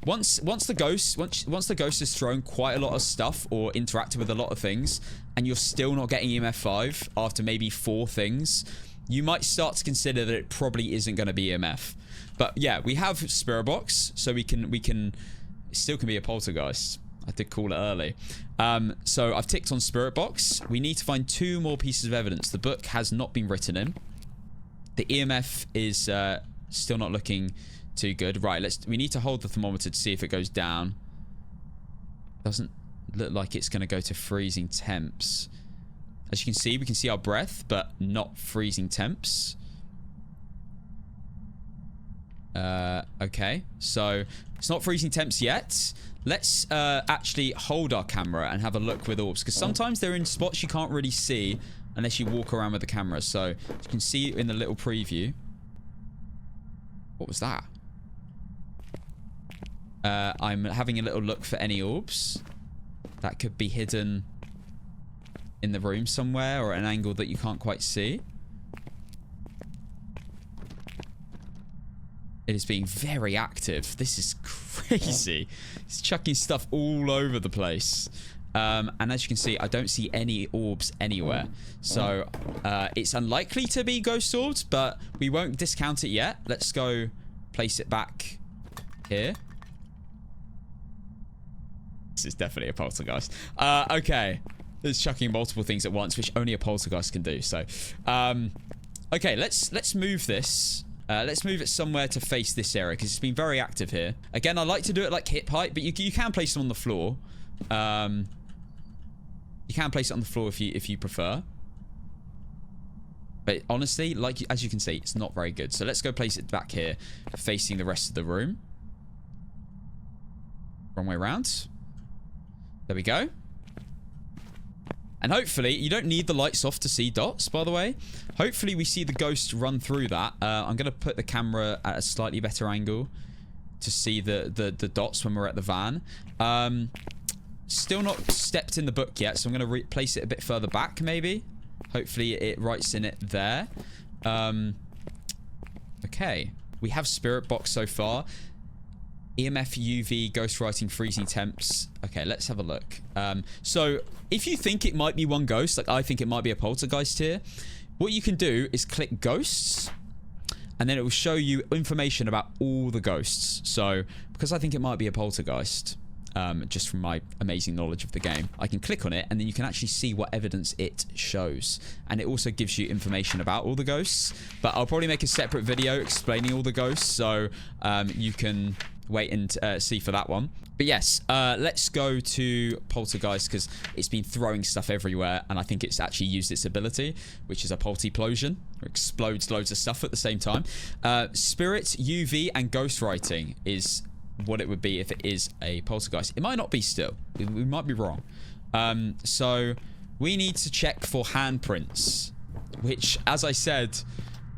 Once the ghost has thrown quite a lot of stuff or interacted with a lot of things, and you're still not getting EMF 5 after maybe 4 things, you might start to consider that it probably isn't going to be EMF. But yeah, we have spirit box, so we can it still can be a poltergeist. I did call it early. So I've ticked on spirit box. We need to find 2 more pieces of evidence. The book has not been written in. The EMF is still not looking too good. Right, we need to hold the thermometer to see if it goes down. Doesn't look like it's going to go to freezing temps. As you can see, we can see our breath, but not freezing temps. Okay, so it's not freezing temps yet. Let's actually hold our camera and have a look with orbs, because sometimes they're in spots you can't really see unless you walk around with the camera. So you can see in the little preview. What was that? I'm having a little look for any orbs that could be hidden in the room somewhere or at an angle that you can't quite see. It is being very active. This is crazy. It's chucking stuff all over the place. And as you can see, I don't see any orbs anywhere. So it's unlikely to be ghost orbs, but we won't discount it yet. Let's go place it back here. This is definitely a poltergeist. Okay. It's chucking multiple things at once, which only a poltergeist can do. So, okay, let's move this. Let's move it somewhere to face this area, because it's been very active here. Again, I like to do it like hip height, but you can place them on the floor. You can place it on the floor if you prefer. But honestly, as you can see, it's not very good. So let's go place it back here, facing the rest of the room. Wrong way around. There we go. And hopefully, you don't need the lights off to see dots, by the way. Hopefully, we see the ghost run through that. I'm going to put the camera at a slightly better angle to see the dots when we're at the van. Still not stepped in the book yet, so I'm going to place it a bit further back, maybe. Hopefully, it writes in it there. Okay. We have spirit box so far. EMF, UV, ghostwriting, freezing temps. Okay, let's have a look. So, if you think it might be one ghost, like I think it might be a poltergeist here, what you can do is click ghosts, and then it will show you information about all the ghosts. So, because I think it might be a poltergeist, just from my amazing knowledge of the game, I can click on it, and then you can actually see what evidence it shows. And it also gives you information about all the ghosts. But I'll probably make a separate video explaining all the ghosts, so you can wait and see for that one. But yes, let's go to poltergeist, because it's been throwing stuff everywhere, and I think it's actually used its ability, which is a poltiplosion. It explodes loads of stuff at the same time. Spirit, UV, and ghostwriting is what it would be if it is a poltergeist. It might not be still. We might be wrong. So we need to check for handprints, which, as I said,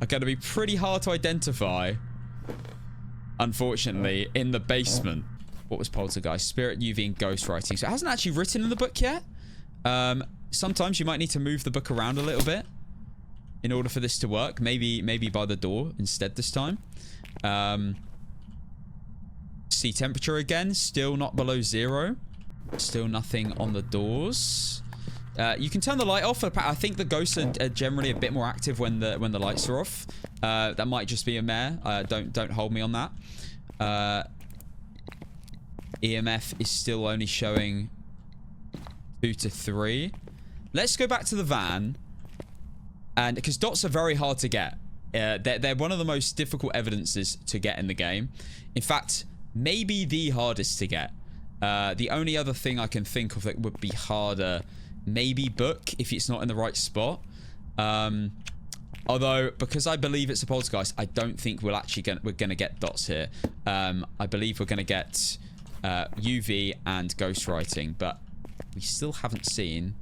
are going to be pretty hard to identify, unfortunately, in the basement. What was poltergeist? Spirit, UV, and ghostwriting. So it hasn't actually written in the book yet. Sometimes you might need to move the book around a little bit in order for this to work. Maybe by the door instead this time. See temperature again. Still not below 0. Still nothing on the doors. You can turn the light off. I think the ghosts are generally a bit more active when the lights are off. That might just be a mare. Don't hold me on that. EMF is still only showing 2 to 3. Let's go back to the van, and because dots are very hard to get. They're one of the most difficult evidences to get in the game. In fact, maybe the hardest to get. The only other thing I can think of that would be harder, maybe book, if it's not in the right spot. Although, because I believe it's a poltergeist, I don't think we're gonna get dots here. I believe we're gonna get UV and ghost writing, but we still haven't seen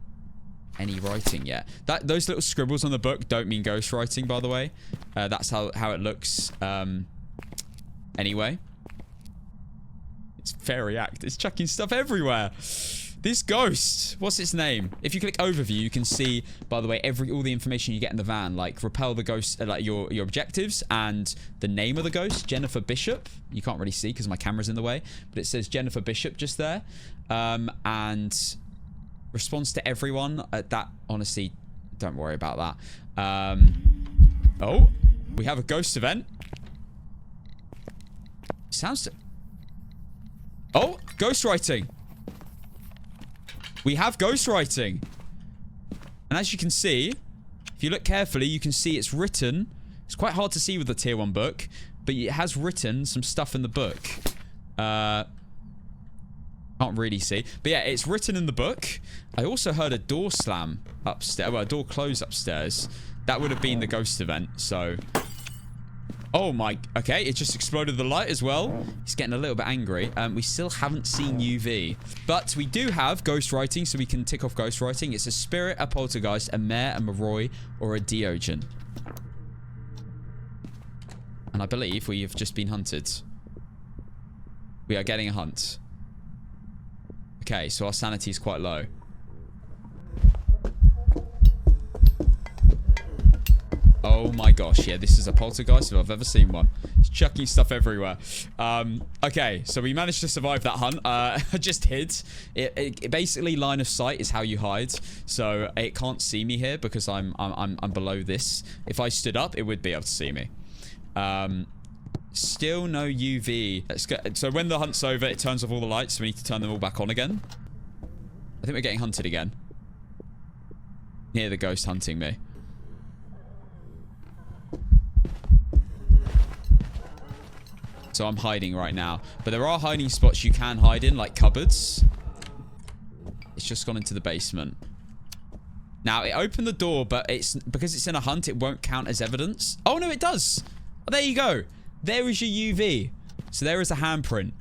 any writing yet. Those little scribbles on the book don't mean ghost writing, by the way. That's how it looks. Anyway, it's very active. It's chucking stuff everywhere. This ghost, what's its name? If you click overview, you can see, by the way, all the information you get in the van, like repel the ghost, like your objectives and the name of the ghost, Jennifer Bishop. You can't really see because my camera's in the way, but it says Jennifer Bishop just there. And response to everyone. That, honestly, don't worry about that. Oh, we have a ghost event. Sounds... Oh, ghost writing. We have ghost writing. And as you can see, if you look carefully, you can see it's written. It's quite hard to see with the tier 1 book, but it has written some stuff in the book. Can't really see. But yeah, it's written in the book. I also heard a door slam upstairs. Well, a door close upstairs. That would have been the ghost event, so... Oh my... Okay, it just exploded the light as well. He's getting a little bit angry. We still haven't seen UV. But we do have ghost writing, so we can tick off ghost writing. It's a spirit, a poltergeist, a mare, a Moroi, or a Diogen. And I believe we have just been hunted. We are getting a hunt. Okay, so our sanity is quite low. Oh my gosh, yeah, this is a poltergeist if I've ever seen one. It's chucking stuff everywhere. Okay, so we managed to survive that hunt. I just hid. It basically, line of sight is how you hide. So it can't see me here because I'm below this. If I stood up, it would be able to see me. Still no UV. Let's go. So when the hunt's over, it turns off all the lights, so we need to turn them all back on again. I think we're getting hunted again. Hear the ghost hunting me. So I'm hiding right now. But there are hiding spots you can hide in, like cupboards. It's just gone into the basement. Now, it opened the door, but because it's in a hunt, it won't count as evidence. Oh, no, it does. Oh, there you go. There is your UV. So there is a handprint.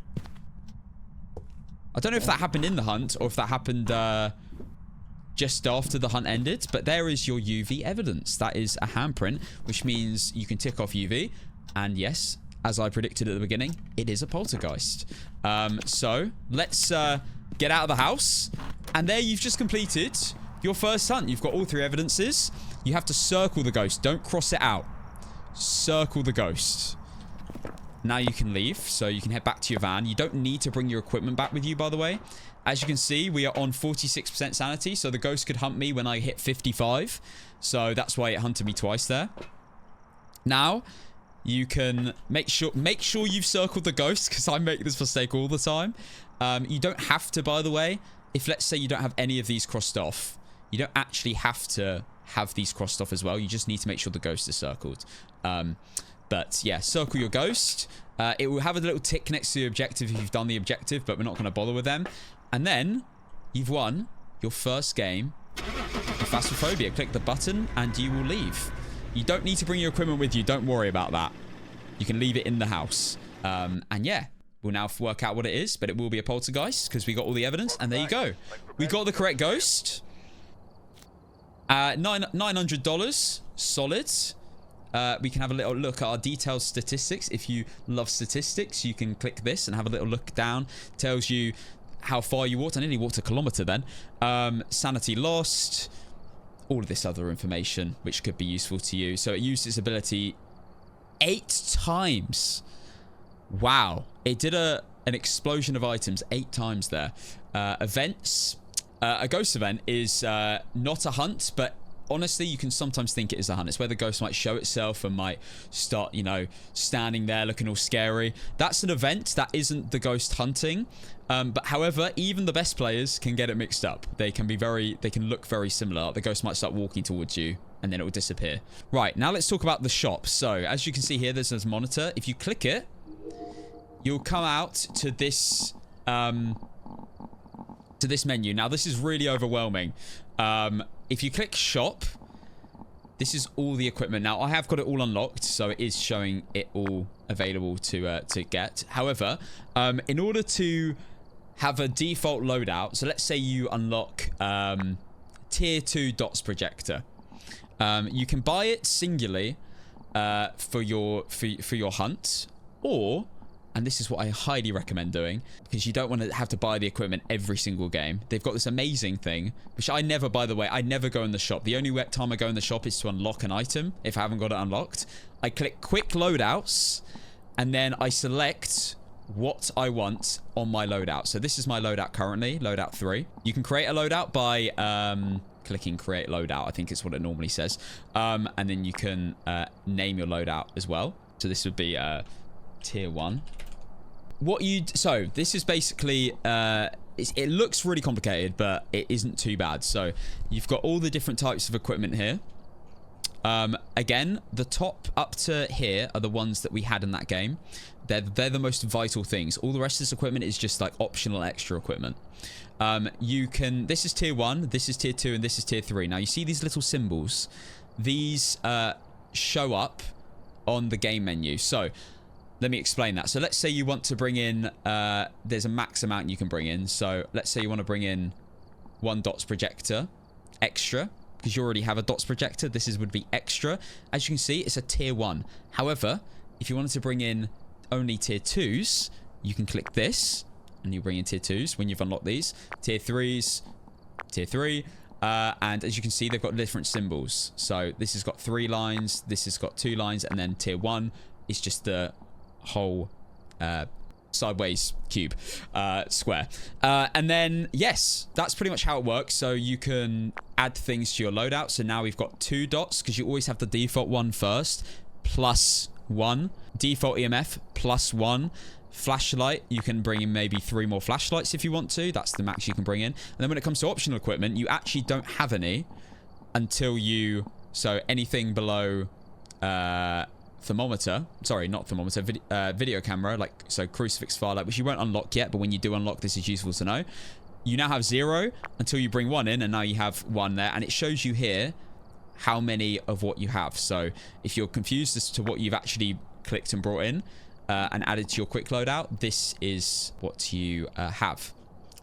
I don't know if that happened in the hunt or if that happened just after the hunt ended. But there is your UV evidence. That is a handprint, which means you can tick off UV. And yes, as I predicted at the beginning, it is a poltergeist. So let's get out of the house. And there you've just completed your first hunt. You've got all 3 evidences. You have to circle the ghost. Don't cross it out. Circle the ghost. Now you can leave, so you can head back to your van. You don't need to bring your equipment back with you, by the way. As you can see, we are on 46% sanity, so the ghost could hunt me when I hit 55. So that's why it hunted me twice there. Now, you can make sure you've circled the ghost, because I make this mistake all the time. You don't have to, by the way. If, let's say, you don't have any of these crossed off, you don't actually have to have these crossed off as well. You just need to make sure the ghost is circled. But yeah, circle your ghost. It will have a little tick next to the objective if you've done the objective, but we're not going to bother with them. And then you've won your first game of Phasmophobia. Click the button and you will leave. You don't need to bring your equipment with you. Don't worry about that. You can leave it in the house. And yeah, we'll now work out what it is, but it will be a poltergeist because we got all the evidence. And there you go. We got the correct ghost. $900 solid. We can have a little look at our detailed statistics. If you love statistics, you can click this and have a little look down. Tells you how far you walked. I nearly walked a kilometer then. Sanity lost. All of this other information, which could be useful to you. So it used its ability 8 times. Wow. It did an explosion of items 8 times there. Events. A ghost event is not a hunt, but honestly, you can sometimes think it is a hunt. It's where the ghost might show itself and might start, you know, standing there looking all scary. That's an event. That isn't the ghost hunting. But however, even the best players can get it mixed up. They can look very similar. The ghost might start walking towards you and then it will disappear. Right, now let's talk about the shop. So as you can see here, there's this monitor. If you click it, you'll come out to this menu. Now this is really overwhelming. If you click shop, this is all the equipment. Now I have got it all unlocked, so it is showing it all available to get. However, in order to have a default loadout, so let's say you unlock tier 2 dots projector, you can buy it singularly for your hunt, or, and this is what I highly recommend doing, because you don't want to have to buy the equipment every single game. They've got this amazing thing, which I never, by the way, I never go in the shop. The only time I go in the shop is to unlock an item, if I haven't got it unlocked. I click quick loadouts, and then I select what I want on my loadout. So this is my loadout currently, loadout 3. You can create a loadout by clicking create loadout, I think it's what it normally says. And then you can name your loadout as well. So this would be tier 1. So this is basically it looks really complicated, but it isn't too bad. So you've got all the different types of equipment here. Again, the top up to here are the ones that we had in that game. They're the most vital things. All the rest of this equipment is just like optional extra equipment. This is tier 1, this is tier 2, and this is tier 3. Now you see these little symbols. These show up on the game menu. So let me explain that. So let's say you want to bring in, there's a max amount you can bring in. So let's say you want to bring in 1 dots projector extra, because you already have a dots projector. This would be extra. As you can see, it's a tier 1. However, if you wanted to bring in only tier 2s, you can click this and you bring in tier 2s when you've unlocked these. Tier 3s, tier 3. And as you can see, they've got different symbols. So this has got 3 lines, this has got 2 lines, and then tier 1 is just the whole sideways cube square. And then yes, that's pretty much how it works. So you can add things to your loadout. So now we've got 2 dots, because you always have the default one first, plus 1 default EMF, plus 1 flashlight. You can bring in maybe 3 more flashlights if you want to. That's the max you can bring in. And then when it comes to optional equipment, you actually don't have any until you, so anything below thermometer, sorry, not thermometer, video camera, like, so crucifix firelight, which you won't unlock yet, but when you do unlock, this is useful to know. You now have 0 until you bring 1 in, and now you have 1 there, and it shows you here how many of what you have. So if you're confused as to what you've actually clicked and brought in and added to your quick loadout, this is what you have.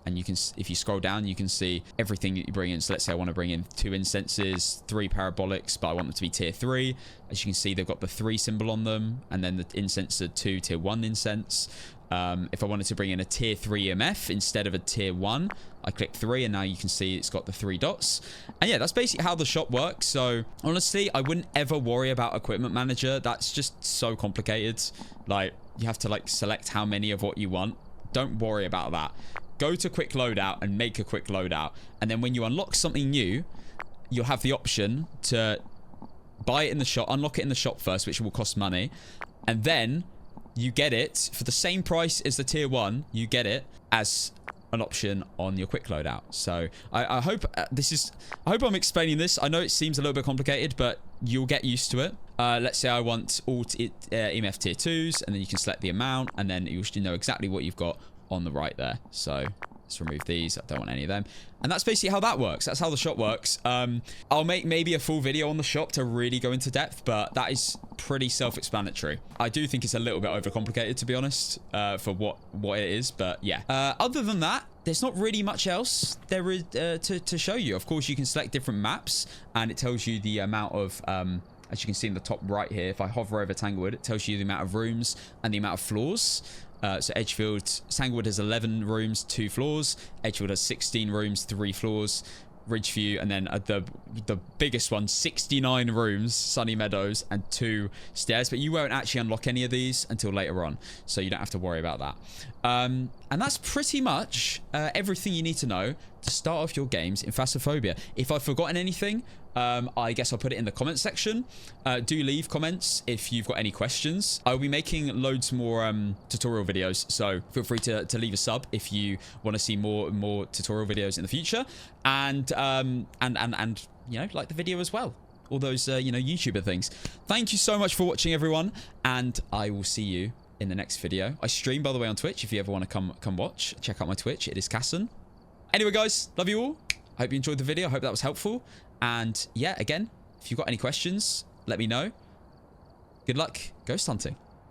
And you can, if you scroll down, you can see everything that you bring in. So let's say I want to bring in 2 incenses, 3 parabolics, but I want them to be tier 3. As you can see, they've got the 3 symbol on them, and then the incense are 2 tier 1 incense. If I wanted to bring in a tier 3 EMF instead of a tier 1, I click 3, and now you can see it's got the 3 dots. And yeah, that's basically how the shop works. So honestly, I wouldn't ever worry about equipment manager. That's just so complicated. Like, you have to like select how many of what you want. Don't worry about that. Go to quick loadout and make a quick loadout. And then when you unlock something new, you'll have the option to buy it in the shop, unlock it in the shop first, which will cost money. And then you get it for the same price as the tier 1. You get it as an option on your quick loadout. So I hope I hope I'm explaining this. I know it seems a little bit complicated, but you'll get used to it. Let's say I want all EMF tier 2s, and then you can select the amount, and then you should know exactly what you've got on the right there. So let's remove these. I don't want any of them. And that's basically how that works. That's how the shop works. I'll make maybe a full video on the shop to really go into depth, but that is pretty self-explanatory. I do think it's a little bit overcomplicated, to be honest, for what it is. But yeah, other than that, there's not really much else there is to show you. Of course, you can select different maps, and it tells you the amount of as you can see in the top right here, if I hover over Tanglewood, it tells you the amount of rooms and the amount of floors. So Edgefield, Tanglewood has 11 rooms, 2 floors. Edgefield has 16 rooms, 3 floors. Ridgeview, and then the biggest one, 69 rooms, Sunny Meadows, and 2 stairs. But you won't actually unlock any of these until later on, so you don't have to worry about that. And that's pretty much everything you need to know to start off your games in Phasmophobia. If I've forgotten anything, I guess I'll put it in the comment section. Do leave comments if you've got any questions. I'll be making loads more tutorial videos, so feel free to leave a sub if you want to see more tutorial videos in the future. And you know, like the video as well. All those you know, YouTuber things. Thank you so much for watching, everyone, and I will see you in the next video. I stream, by the way, on Twitch. If you ever want to come watch, check out my Twitch. It is Casson. Anyway, guys, love you all. I hope you enjoyed the video. I hope that was helpful. And yeah, again, if you've got any questions, let me know. Good luck ghost hunting.